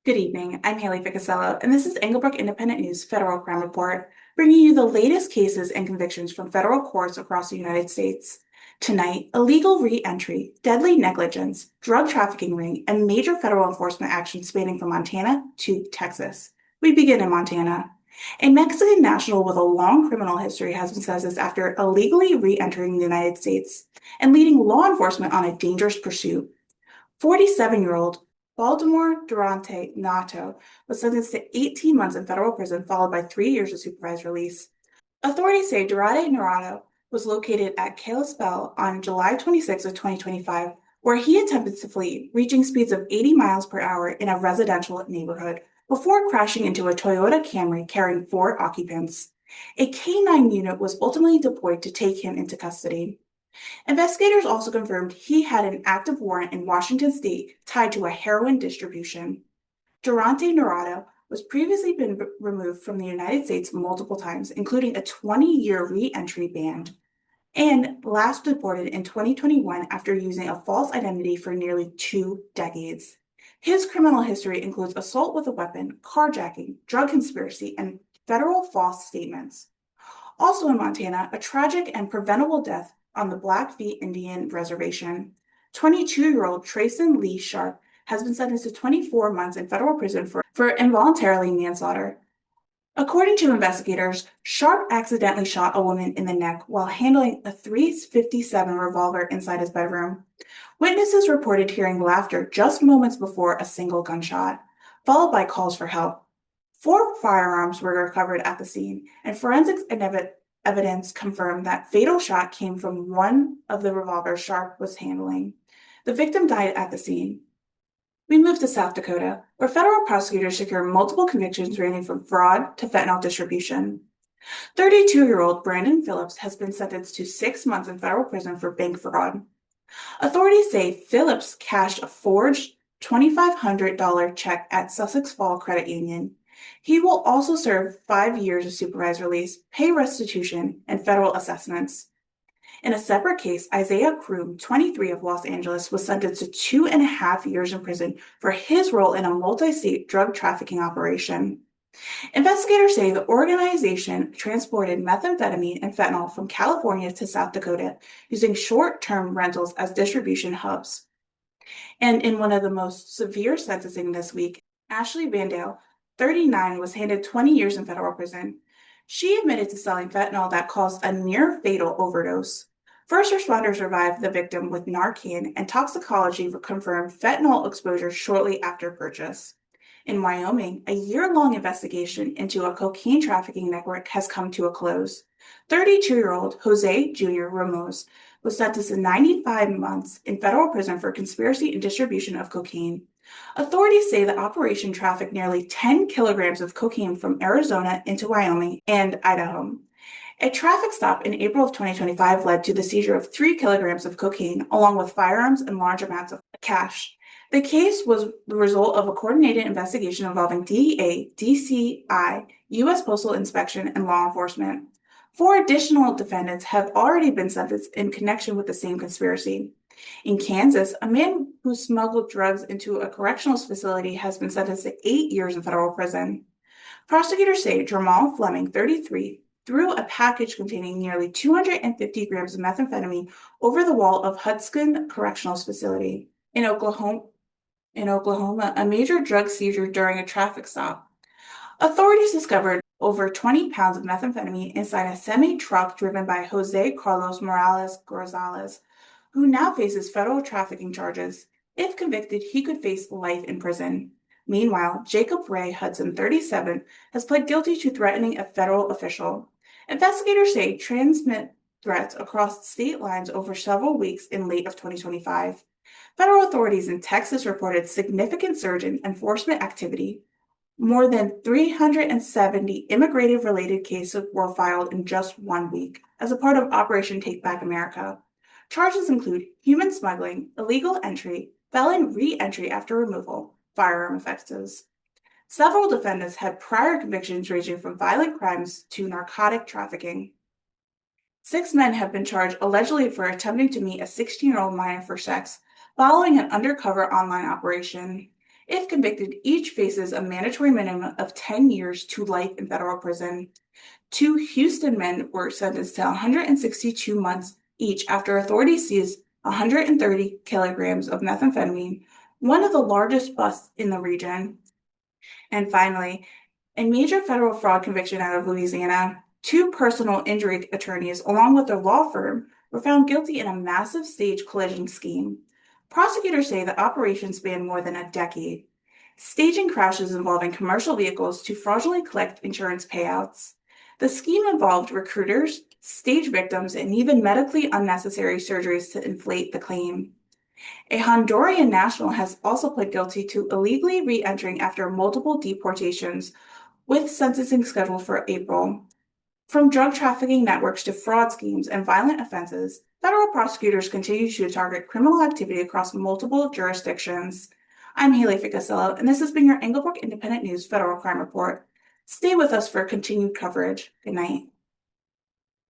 Good evening. I'm Haylee Ficuciello, and this is Englebrook Independent News Federal Crime Report, bringing you the latest cases and convictions from federal courts across the United States. Tonight, illegal re-entry, deadly negligence, drug trafficking ring, and major federal enforcement actions spanning from Montana to Texas. We begin in Montana. A Mexican national with a long criminal history has been sentenced after illegally re-entering the United States and leading law enforcement on a dangerous pursuit. 47-year-old Baltimore Durante Nato was sentenced to 18 months in federal prison, followed by 3 years of supervised release. Authorities say Durante Nato was located at Kalispell on July 26 of 2025, where he attempted to flee, reaching speeds of 80 miles per hour in a residential neighborhood before crashing into a Toyota Camry carrying four occupants. A K-9 unit was ultimately deployed to take him into custody. Investigators also confirmed he had an active warrant in Washington state tied to a heroin distribution. Durante Narado was previously been removed from the United States multiple times, including a 20-year re-entry ban, and last deported in 2021 after using a false identity for nearly 2 decades. His criminal history includes assault with a weapon, carjacking, drug conspiracy, and federal false statements. Also in Montana, a tragic and preventable death on the Blackfeet Indian Reservation. 22-year-old Trayson Lee Sharp has been sentenced to 24 months in federal prison for involuntarily manslaughter. According to investigators, Sharp accidentally shot a woman in the neck while handling a .357 revolver inside his bedroom. Witnesses reported hearing laughter just moments before a single gunshot, followed by calls for help. Four firearms were recovered at the scene, and forensics evidence confirmed that fatal shot came from one of the revolvers Sharp was handling. The victim died at the scene. We move to South Dakota, where federal prosecutors secured multiple convictions ranging from fraud to fentanyl distribution. 32-year-old Brandon Phillips has been sentenced to 6 months in federal prison for bank fraud. Authorities say Phillips cashed a forged $2,500 check at Sussex Fall Credit Union. He will also serve 5 years of supervised release, pay restitution, and federal assessments. In a separate case, Isaiah Kroom, 23 of Los Angeles, was sentenced to 2.5 years in prison for his role in a multi-state drug trafficking operation. Investigators say the organization transported methamphetamine and fentanyl from California to South Dakota using short-term rentals as distribution hubs. And in one of the most severe sentencing this week, Ashley Vandale, 39, was handed 20 years in federal prison. She admitted to selling fentanyl that caused a near-fatal overdose. First responders revived the victim with Narcan, and toxicology confirmed fentanyl exposure shortly after purchase. In Wyoming, a year-long investigation into a cocaine trafficking network has come to a close. 32-year-old Jose Jr. Ramos was sentenced to 95 months in federal prison for conspiracy and distribution of cocaine. Authorities say the operation trafficked nearly 10 kilograms of cocaine from Arizona into Wyoming and Idaho. A traffic stop in April of 2025 led to the seizure of 3 kilograms of cocaine, along with firearms and large amounts of cash. The case was the result of a coordinated investigation involving DEA, DCI, U.S. Postal Inspection, and law enforcement. 4 additional defendants have already been sentenced in connection with the same conspiracy. In Kansas, a man who smuggled drugs into a correctional facility has been sentenced to 8 years in federal prison. Prosecutors say Jamal Fleming, 33, threw a package containing nearly 250 grams of methamphetamine over the wall of Hudson Correctional Facility in Oklahoma. A major drug seizure during a traffic stop. Authorities discovered over 20 pounds of methamphetamine inside a semi-truck driven by Jose Carlos Morales Gonzalez, who now faces federal trafficking charges. If convicted, he could face life in prison. Meanwhile, Jacob Ray Hudson, 37, has pled guilty to threatening a federal official. Investigators say transmit threats across state lines over several weeks in late of 2025. Federal authorities in Texas reported significant surge in enforcement activity. More than 370 immigration-related cases were filed in just 1 week as a part of Operation Take Back America. Charges include human smuggling, illegal entry, felon re-entry after removal, firearm offenses. Several defendants had prior convictions ranging from violent crimes to narcotic trafficking. 6 men have been charged allegedly for attempting to meet a 16-year-old minor for sex following an undercover online operation. If convicted, each faces a mandatory minimum of 10 years to life in federal prison. Two Houston men were sentenced to 162 months each after authorities seized 130 kilograms of methamphetamine, one of the largest busts in the region. And finally, a major federal fraud conviction out of Louisiana, two personal injury attorneys, along with their law firm, were found guilty in a massive stage collision scheme. Prosecutors say the operation spanned more than a decade, staging crashes involving commercial vehicles to fraudulently collect insurance payouts. The scheme involved recruiters, stage victims, and even medically unnecessary surgeries to inflate the claim. A Honduran national has also pled guilty to illegally re-entering after multiple deportations, with sentencing scheduled for April. From drug trafficking networks to fraud schemes and violent offenses, federal prosecutors continue to target criminal activity across multiple jurisdictions. I'm Haylee Ficuciello, and this has been your Englebrook Independent News Federal Crime Report. Stay with us for continued coverage. Good night.